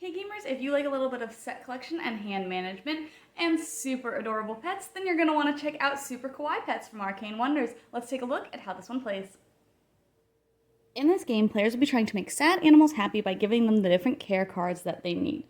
Hey gamers, if you like a little bit of set collection and hand management and super adorable pets, then you're going to want to check out Super Kawaii Pets from Arcane Wonders. Let's take a look at how this one plays. In this game, players will be trying to make sad animals happy by giving them the different care cards that they need.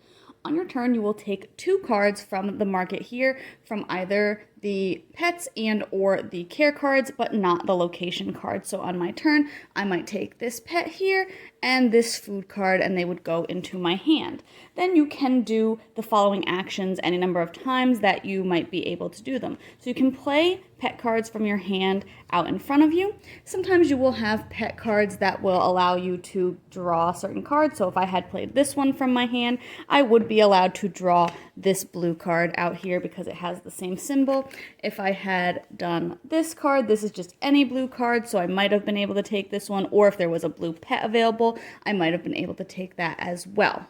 On your turn, you will take 2 cards from the market here, from either the pets and or the care cards, but not the location cards. So on my turn, I might take this pet here and this food card, and they would go into my hand. Then you can do the following actions any number of times that you might be able to do them. So you can play pet cards from your hand out in front of you. Sometimes you will have pet cards that will allow you to draw certain cards. So if I had played this one from my hand, I would be allowed to draw this blue card out here because it has the same symbol. If I had done this card, this is just any blue card, so I might have been able to take this one, or if there was a blue pet available, I might have been able to take that as well.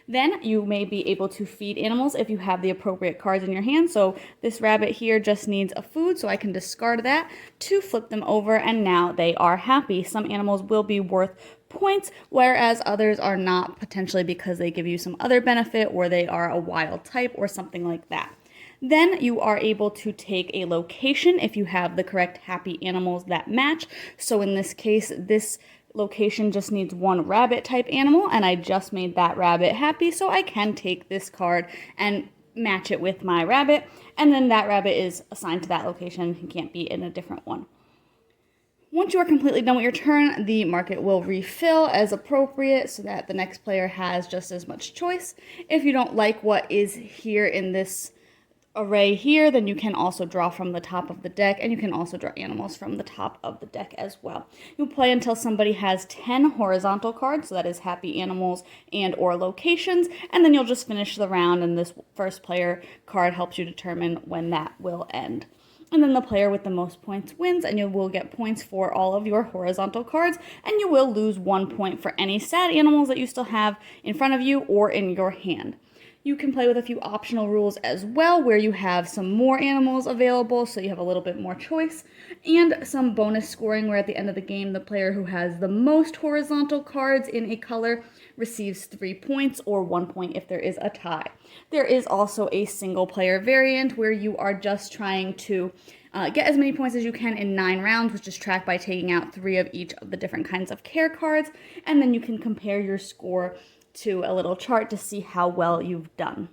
Then you may be able to feed animals if you have the appropriate cards in your hand. So this rabbit here just needs a food, so I can discard that to flip them over, and now they are happy. Some animals will be worth points, whereas others are not, potentially because they give you some other benefit or they are a wild type or something like that. Then you are able to take a location if you have the correct happy animals that match. So in this case, this location just needs one rabbit type animal, and I just made that rabbit happy, so I can take this card and match it with my rabbit, and then that rabbit is assigned to that location and can't be in a different one. Once you are completely done with your turn, the market will refill as appropriate so that the next player has just as much choice. If you don't like what is here in this array here, then you can also draw from the top of the deck, and you can also draw animals from the top of the deck as well. You'll play until somebody has 10 horizontal cards, so that is happy animals and or locations, and then you'll just finish the round, and this first player card helps you determine when that will end. And then the player with the most points wins, and you will get points for all of your horizontal cards, and you will lose 1 point for any sad animals that you still have in front of you or in your hand. You can play with a few optional rules as well, where you have some more animals available, so you have a little bit more choice, and some bonus scoring, where at the end of the game, the player who has the most horizontal cards in a color receives 3 points, or 1 point if there is a tie. There is also a single player variant where you are just trying to get as many points as you can in 9 rounds, which is tracked by taking out 3 of each of the different kinds of care cards, and then you can compare your score to a little chart to see how well you've done.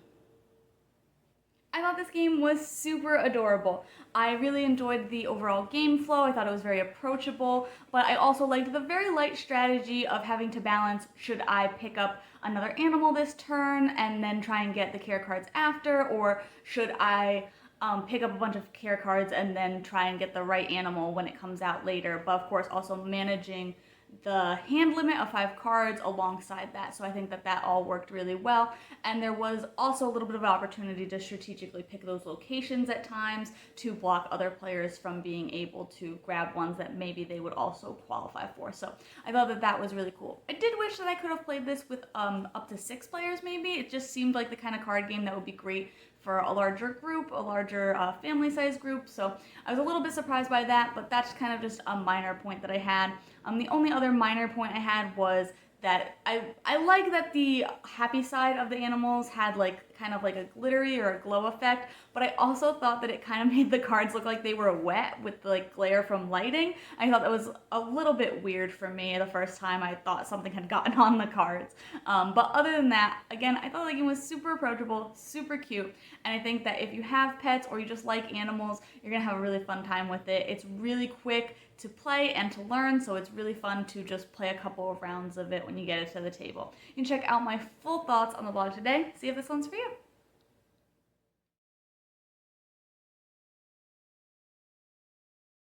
I thought this game was super adorable. I really enjoyed the overall game flow. I thought it was very approachable, but I also liked the very light strategy of having to balance, should I pick up another animal this turn and then try and get the care cards after, or should I pick up a bunch of care cards and then try and get the right animal when it comes out later, but of course also managing the hand limit of 5 cards alongside that. So I think that that all worked really well, and there was also a little bit of opportunity to strategically pick those locations at times to block other players from being able to grab ones that maybe they would also qualify for. So I thought that that was really cool. I did wish that I could have played this with up to 6 players maybe. It just seemed like the kind of card game that would be great for a larger group, a larger family size group. So I was a little bit surprised by that, but that's kind of just a minor point that I had. The only other minor point I had was that I like that the happy side of the animals had like kind of like a glittery or a glow effect, but I also thought that it kind of made the cards look like they were wet with the like glare from lighting. I thought that was a little bit weird for me the first time I thought something had gotten on the cards. But other than that, again, I thought the game was super approachable, super cute, and I think that if you have pets or you just like animals, you're gonna have a really fun time with it. It's really quick to play and to learn, so it's really fun to just play a couple of rounds of it when you get it to the table. You can check out my full thoughts on the blog today, see if this one's for you.